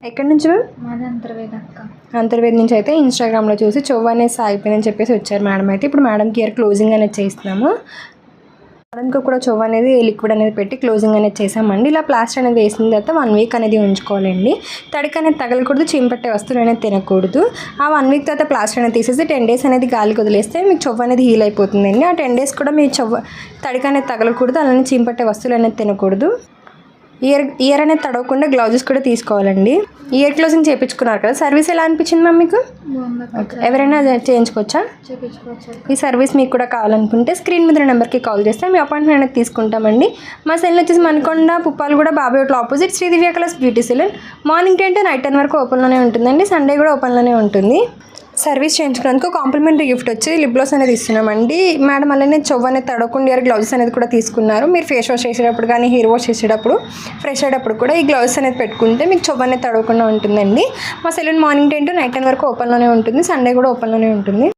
ఎక్కడి నుంచి మ్యామ్? మాది అంతర్వేద అక్క. అంతర్వేది నుంచి అయితే ఇన్స్టాగ్రామ్లో చూసి చెవు అనేది సాగిపోయిందని చెప్పేసి వచ్చారు మేడం. అయితే ఇప్పుడు మేడంకి ఇయర్ క్లోజింగ్ అనేది చేస్తున్నాము. మేడంకి కూడా చెవు అనేది లిక్విడ్ అనేది పెట్టి క్లోజింగ్ అనేది చేసామండి. ఇలా ప్లాస్టర్ అనేది వేసిన తర్వాత 1 వీక్ అనేది ఉంచుకోవాలండి. తడికి అనేది తగలకూడదు, చీమపట్టే వస్తువులు అనేది తినకూడదు. ఆ 1 వీక్ తర్వాత ప్లాస్టర్ అనేది తీసేసి 10 డేస్ అనేది గాలికి వదిలేస్తే మీకు చెవు అనేది హీల్ అయిపోతుందండి. ఆ 10 డేస్ కూడా మీ చెవు తడికి అనేది తగలకూడదు, అలానే చీమపట్టే వస్తువులు అనేది తినకూడదు. ఇయర్ అనేది తడవకుండా గ్లౌజెస్ కూడా తీసుకోవాలండి. ఇయర్ క్లోజింగ్ చేయించుకున్నారు కదా, సర్వీస్ ఎలా అనిపించింది మ్యామ్ మీకు? ఎవరైనా చేయించుకోవచ్చా? ఈ సర్వీస్ మీకు కూడా కావాలనుకుంటే స్క్రీన్ మీద నెంబర్కి కాల్ చేస్తే మీ అపాయింట్మెంట్ అనేది తీసుకుంటామండి. మా సెల్ వచ్చేసి Manikonda Puppalaguda Babai hotel opposite Shri Divya colours beauty salon. Morning 10 to night 10 వరకు ఓపెన్లోనే ఉంటుందండి. సండే కూడా ఓపెన్లోనే ఉంటుంది. సర్వీస్ చేయించుకున్నందుకు కాంప్లిమెంటరీ గిఫ్ట్ వచ్చి లిప్ గ్లాస్ అనేది ఇస్తున్నామండి. మేడం అలానే చెవు అనేది తడవకుండా గ్లౌజెస్ అనేది కూడా తీసుకున్నారు. మీరు ఫేస్ వాష్ చేసేటప్పుడు కానీ హెయిర్ వాష్ చేసేటప్పుడు ఫ్రెష్ అయ్యేటప్పుడు కూడా ఈ గ్లౌజెస్ అనేది పెట్టుకుంటే మీకు చెవు అనేది తడవకుండా ఉంటుందండి. మా సెలూన్ మార్నింగ్ 10 to నైట్ 10 వరకు ఓపెన్లోనే ఉంటుంది. సండే కూడా ఓపెన్లోనే ఉంటుంది.